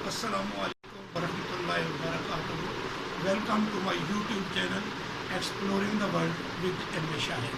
Assalamualaikum warahmatullahi wabarakatuh. Welcome to my YouTube channel Exploring the World with M.A. Shahid.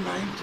9th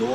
2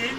1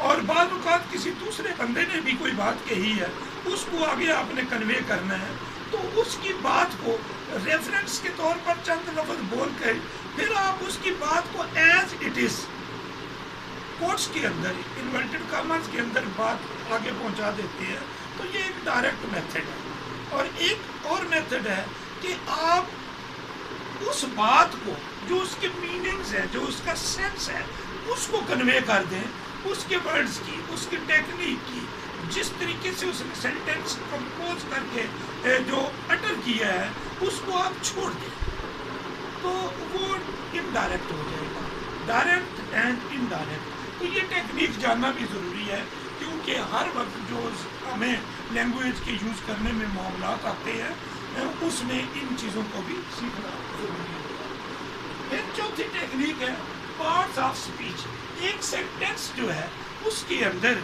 اور بعض اوقات کسی دوسرے بندے نے بھی کوئی بات کہی ہے، اس کو آگے آپ نے کنوے کرنا ہے، تو اس کی بات کو ریفرنس کے طور پر چند لفظ بول کر پھر آپ اس کی بات کو ایز اٹ از کوٹس کے اندر انورٹڈ کامرس کے اندر بات آگے پہنچا دیتے ہیں. تو یہ ایک ڈائریکٹ میتھڈ ہے. اور ایک اور میتھڈ ہے کہ آپ اس بات کو جو اس کے میننگز ہے، جو اس کا سینس ہے، اس کو کنوے کر دیں، اس کے ورڈز کی، اس کی ٹیکنیک کی، جس طریقے سے اس نے سینٹینس کمپوز کر کے جو اٹر کیا ہے اس کو آپ چھوڑ دیں، تو وہ انڈائریکٹ ہو جائے گا. Direct and indirect. تو یہ ٹیکنیک جاننا بھی ضروری ہے، کیونکہ ہر وقت جو ہمیں لینگویج کے یوز کرنے میں معاملات آتے ہیں اس میں ان چیزوں کو بھی سیکھنا ضروری ہوتا ہے. پھر چوتھی ٹیکنیک ہے پارٹس آف اسپیچ. ایک سینٹینس جو ہے اس کے اندر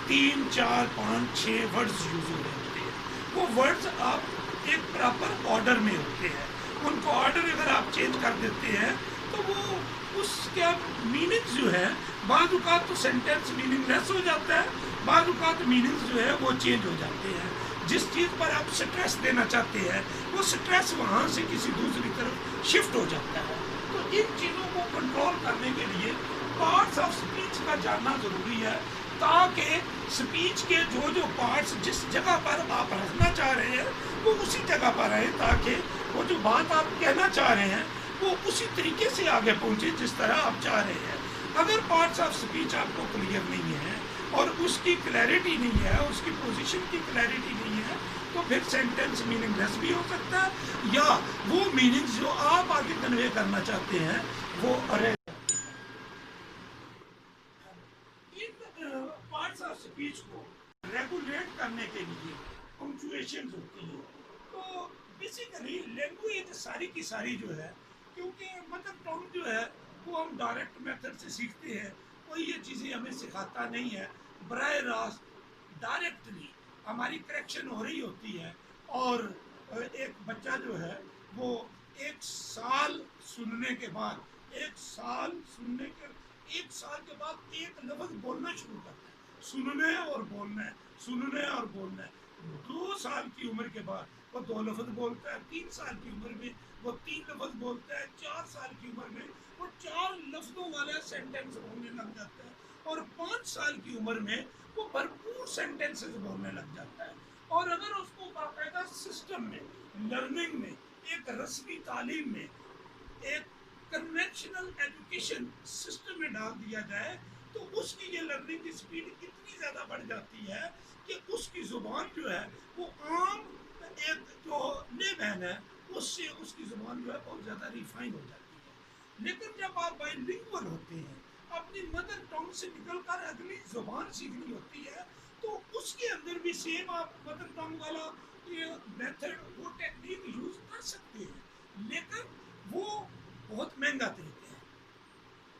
3 4 5 6 ورڈز یوز ہو رہے ہوتے ہیں. وہ ورڈز آپ ایک پراپر آرڈر میں ہوتے ہیں. ان کو آرڈر اگر آپ چینج کر دیتے ہیں تو وہ اس کا میننگ جو ہے بعض اوقات تو سینٹینس میننگ لیس ہو جاتا ہے، بعض اوقات میننگز جو ہے وہ چینج ہو جاتے ہیں. جس چیز پر آپ سٹریس دینا چاہتے ہیں وہ سٹریس وہاں سے کسی دوسری طرف شفٹ ہو جاتا ہے. تو ان چیزوں کو کنٹرول کرنے کے لیے پارٹس آف اسپیچ کا جاننا ضروری ہے، تاکہ اسپیچ کے جو پارٹس جس جگہ پر آپ رکھنا چاہ رہے ہیں وہ اسی جگہ پر رہیں، تاکہ وہ جو بات آپ کہنا چاہ رہے ہیں وہ اسی طریقے سے آگے پہنچے جس طرح آپ چاہ رہے ہیں. اگر پارٹس آف اسپیچ آپ کو کلیئر نہیں ہے اور اس کی کلیئرٹی نہیں ہے، اس کی پوزیشن کی کلیئرٹی نہیں ہے، تو پھر سینٹینس میننگ لیس بھی ہو سکتا ہے، یا وہ میننگز جو آپ آگے کنوے کرنا چاہتے ہیں وہ رہ جاتے ہیں. ان پارٹس آف اسپیچ کو ریگولیٹ کرنے کے لیے پنکچویشنز ہوتی ہیں. تو بیسیکلی لینگویج ساری کی ساری جو ہے، کیونکہ مدر ٹنگ جو ہے وہ ہم ڈائریکٹ میتھڈ سے سیکھتے ہیں، کوئی یہ چیزیں ہمیں سکھاتا نہیں ہے. براہ راست ڈائریکٹلی ہماری کریکشن ہو رہی ہوتی ہے. اور ایک بچہ جو ہے وہ 1 سال سننے کے بعد 1 سال کے بعد ایک لفظ بولنا شروع کرتا ہے. سننا اور بولنا ہے، سننا اور بولنا ہے. 2 سال کی عمر کے بعد وہ 2 لفظ بولتا ہے، 3 سال کی عمر میں وہ 3 لفظ بولتا ہے، 4 سال کی عمر میں وہ 4 لفظوں والا سینٹینس بولنے لگ جاتا ہے، اور 5 سال کی عمر میں وہ بھرپور سینٹینسز بولنے لگ جاتا ہے. اور اگر اس کو باقاعدہ سسٹم میں، لرننگ میں، ایک رسمی تعلیم میں، ایک کنونشنل ایجوکیشن سسٹم میں ڈال دیا جائے تو اس کی یہ لرننگ کی سپیڈ اتنی زیادہ بڑھ جاتی ہے کہ اس کی زبان جو ہے وہ عام ایک جو لے مین ہے اس سے اس کی زبان جو ہے بہت زیادہ ریفائن ہو جاتی ہے. لیکن جب آپ بائی لنگول ہوتے ہیں، اپنی مدر ٹنگ سے نکل کر اگلی زبان سیکھنی ہوتی ہے، تو اس کے اندر بھی سیم آپ مدر ٹنگ والا میتھڈ، وہ ٹیکنیک یوز کر سکتے ہیں، لیکن وہ بہت مہنگا طریقہ ہے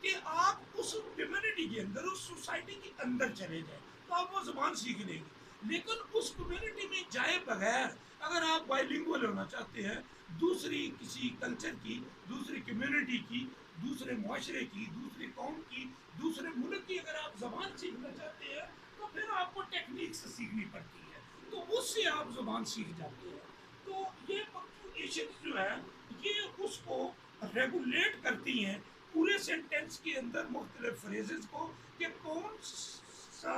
کہ آپ اس کمیونٹی کے اندر، اس سوسائٹی کے اندر چلے جائیں تو آپ وہ زبان سیکھ لیں گے. لیکن اس کمیونٹی میں جائے بغیر اگر آپ بائی لنگول ہونا چاہتے ہیں، دوسری کسی کلچر کی، دوسری کمیونٹی کی، دوسرے معاشرے کی، دوسری قوم کی، دوسرے ملک کی اگر آپ زبان سیکھنا چاہتے ہیں تو پھر آپ کو ٹیکنیک سے سیکھنی پڑتی ہے، تو اس سے آپ زبان سیکھ جاتے ہیں. تو یہ پنکچویشن جو ہے یہ اس کو ریگولیٹ کرتی ہیں پورے سینٹینس کے اندر مختلف فریزز کو، کہ کون سا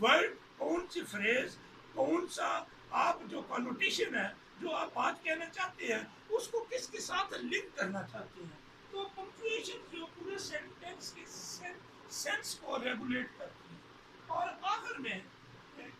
ورڈ، کون سی فریز، کون سا آپ جو کنوٹیشن ہے جو آپ بات کہنا چاہتے ہیں اس کو کس کے ساتھ لنک کرنا چاہتے ہیں. تو پنکچویشن جو پورے سینٹینس کے سینس کو ریگولیٹ کرتی ہے. اور آخر میں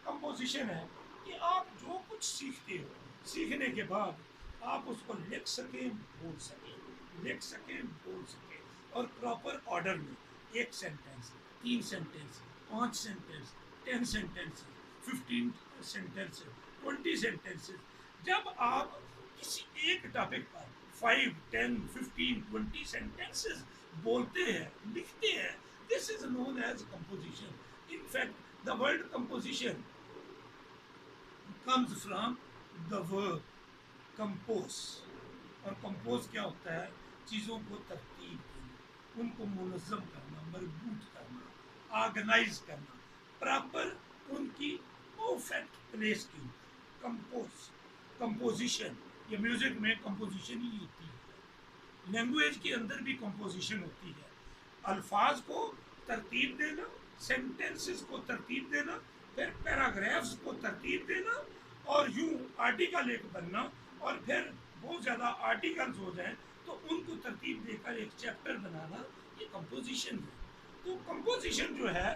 کمپوزیشن ہے کہ آپ جو کچھ سیکھتے ہو، سیکھنے کے بعد آپ اس کو لکھ سکیں، بول سکیں، لکھ سکیں، بول سکیں، اور پراپر آرڈر میں. 1 sentence, 3 sentence, 5 sentence, 10 sentence, 15 sentence, 20 sentence. جب آپ کسی ایک ٹاپک پر 5 10 15 20 سینٹینسز بولتے ہیں، لکھتے ہیں، this is known as composition. In fact, the word composition comes from the verb compose. اور کمپوز کیا ہوتا ہے؟ چیزوں کو ترتیب دینا، ان کو منظم کرنا، مربوط کرنا. آرگنائز کرنا، پراپر ان کی پرفیکٹ پلیس کی کمپوزیشن. یہ میوزک میں کمپوزیشن ہی ہوتی ہے، لینگویج کے اندر بھی کمپوزیشن ہوتی ہے. الفاظ کو ترتیب دینا، سینٹینسز کو ترتیب دینا، پھر پیراگرافس کو ترتیب دینا، اور یوں آرٹیکل ایک بننا، اور پھر بہت زیادہ آرٹیکلز ہو جائیں تو ان کو ترتیب دے کر ایک چیپٹر بنانا، یہ کمپوزیشن ہے. تو کمپوزیشن جو ہے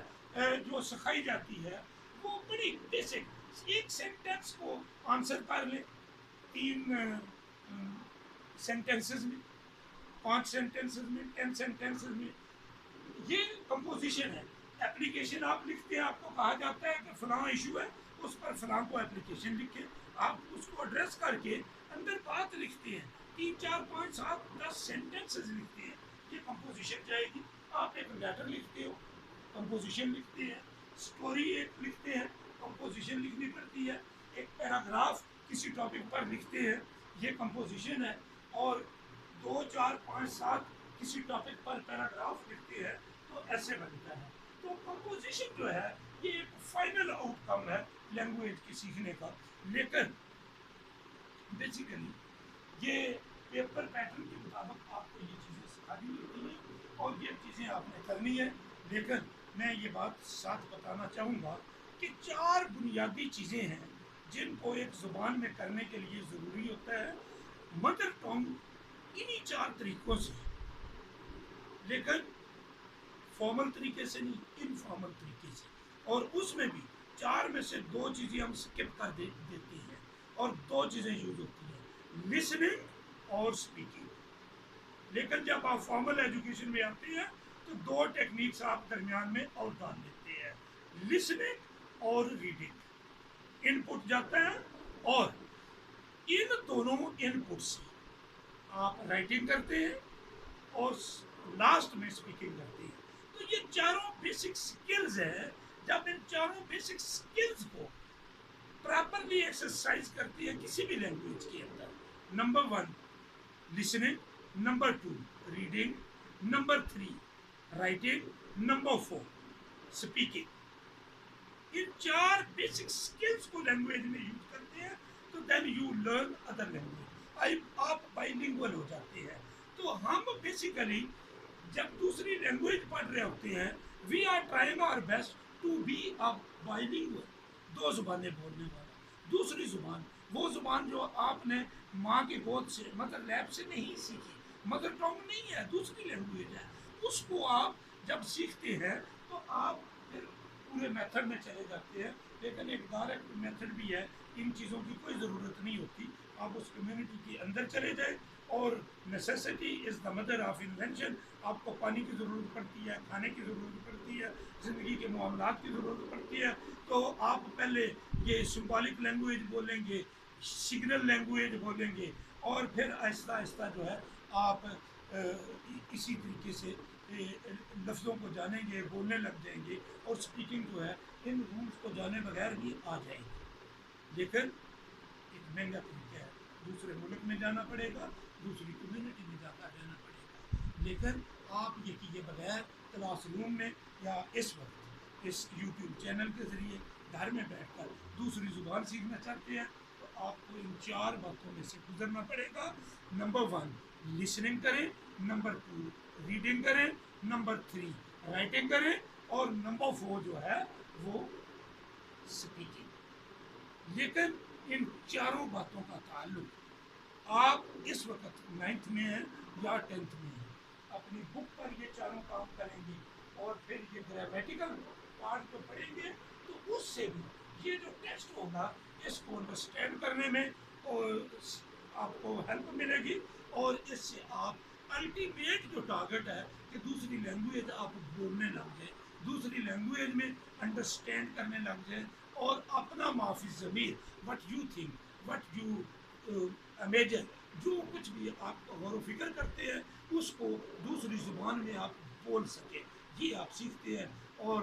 جو سکھائی جاتی ہے وہ بڑی بیسک، ایک سینٹینس کو آنسر کر لیں 3 سینٹینسز میں، 5 سینٹینسز میں، 10 سینٹینسز میں، یہ کمپوزیشن ہے. اپلیکیشن آپ لکھتے ہیں، آپ کو کہا جاتا ہے کہ فلاں ایشو ہے، اس پر فلاں کو اپلیکیشن لکھیں، آپ اس کو ایڈریس کر کے اندر بات لکھتے ہیں، 3 4 5 7 10 سینٹینسز لکھتے ہیں، یہ کمپوزیشن جائے گی. آپ ایک لیٹر لکھتے ہو، کمپوزیشن لکھتے ہیں. اسٹوری ایک لکھتے ہیں، کمپوزیشن لکھنی پڑتی ہے. ایک پیراگراف کسی ٹاپک پر لکھتے ہیں، یہ کمپوزیشن ہے. اور 2 4 5 7 کسی ٹاپک پر پیراگراف لکھتے ہیں تو ایسے بنتا ہے. تو کمپوزیشن جو ہے یہ ایک فائنل آؤٹ کم ہے لینگویج کی سیکھنے کا. لیکن بیسیکلی یہ پیپر پیٹرن کے مطابق آپ کو یہ چیزیں سکھانی ہوتی ہیں اور یہ چیزیں آپ نے کرنی ہے. لیکن میں یہ بات ساتھ بتانا چاہوں گا کہ 4 بنیادی چیزیں ہیں جن کو ایک زبان میں کرنے کے لیے ضروری ہوتا ہے. مدر ٹنگ انہی 4 طریقوں سے، لیکن فارمل طریقے سے نہیں، انفارمل طریقے سے. اور اس میں بھی 4 میں سے 2 چیزیں ہم سکپ کر دیتے ہیں اور 2 چیزیں یوز ہوتی ہیں، لسننگ اور اسپیکنگ. لیکن جب آپ فارمل ایجوکیشن میں آتے ہیں تو 2 ٹیکنیکس آپ درمیان میں اور ڈال دیتے ہیں، لسننگ اور ریڈنگ. ان پٹ جاتا ہے اور ان دونوں ان پٹ سے آپ رائٹنگ کرتے ہیں اور لاسٹ میں اسپیکنگ کرتے ہیں. تو یہ 4 بیسک سکلز ہیں. جب ان 4 بیسک سکلز کو پراپرلی ایکسرسائز کرتی ہے کسی بھی لینگویج کے اندر، number 1 listening, number 2 reading, number 3 writing, number 4 speaking. ان 4 بیسک سکلز کو لینگویج میں یوز کرتے ہیں تو then you learn other language, آپ بائلنگول ہو جاتے ہیں. تو ہم بیسیکلی جب دوسری لینگویج پڑھ رہے ہوتے ہیں، we are trying our best to be a bilingual, 2 زبانیں بولنے والا. دوسری زبان وہ زبان جو آپ نے ماں کی گود سے مدر لیب سے نہیں سیکھی، مدر ٹنگ نہیں ہے، دوسری لینگویج ہے، اس کو آپ جب سیکھتے ہیں تو آپ پھر پورے میتھڈ میں چلے جاتے ہیں. لیکن ایک ڈائریکٹ میتھڈ بھی ہے، ان چیزوں کی کوئی ضرورت نہیں ہوتی. آپ اس کمیونٹی کے اندر چلے جائیں، اور necessity is the mother of invention. آپ کو پانی کی ضرورت پڑتی ہے، کھانے کی ضرورت پڑتی ہے، زندگی کے معاملات کی ضرورت پڑتی ہے. تو آپ پہلے یہ سمبولک لینگویج بولیں گے، سگنل لینگویج بولیں گے، اور پھر آہستہ آہستہ جو ہے آپ اسی طریقے سے لفظوں کو جانیں گے، بولنے لگ جائیں گے، اور اسپیکنگ جو ہے ان رولس کو جانے بغیر بھی آ جائے گی. لیکن ایک مہنگا طریقہ ہے، دوسرے ملک میں جانا پڑے گا، دوسری کمیونٹی میں جا کر رہنا پڑے گا. لیکن آپ یہ کیے بغیر کلاس روم میں یا اس وقت اس یوٹیوب چینل کے ذریعے گھر میں بیٹھ کر دوسری زبان سیکھنا چاہتے ہیں تو آپ کو ان 4 باتوں میں سے گزرنا پڑے گا. نمبر 1 لسننگ کریں، نمبر 2 ریڈنگ کریں، نمبر 3 رائٹنگ کریں، اور نمبر 4 جو ہے وہ اسپیکنگ. لیکن ان 4 باتوں کا تعلق آپ اس وقت 9th میں ہیں یا 10th میں ہیں، اپنی بک پر یہ 4 کام کریں گے اور پھر یہ گرامیٹیکل پارٹ کو پڑھیں گے تو اس سے بھی یہ جو ٹیکسٹ ہوگا اس کو انڈرسٹینڈ کرنے میں اور آپ کو ہیلپ ملے گی. اور اس سے آپ الٹیمیٹ جو ٹارگٹ ہے کہ دوسری لینگویج آپ بولنے لگ جائیں، دوسری لینگویج میں انڈرسٹینڈ کرنے لگ جائیں، اور اپنا معافی ضمیر what you think, what you imagine, جو کچھ بھی آپ غور و فکر کرتے ہیں اس کو دوسری زبان میں آپ بول سکیں، یہ آپ سیکھتے ہیں. اور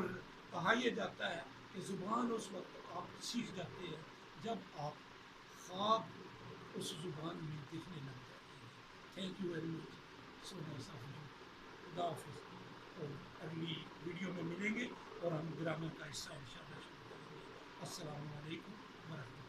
کہا یہ جاتا ہے کہ زبان اس وقت آپ سیکھ جاتے ہیں جب آپ خواب اس زبان میں دیکھنے لگ جاتے ہیں. Thank you very much. So nice of you. خدا حافظ. اور اگلی ویڈیو میں ملیں گے اور ہم گرامر کا حصہ انشاءاللہ شروع کریں گے۔ السلام علیکم ورحمۃ اللہ۔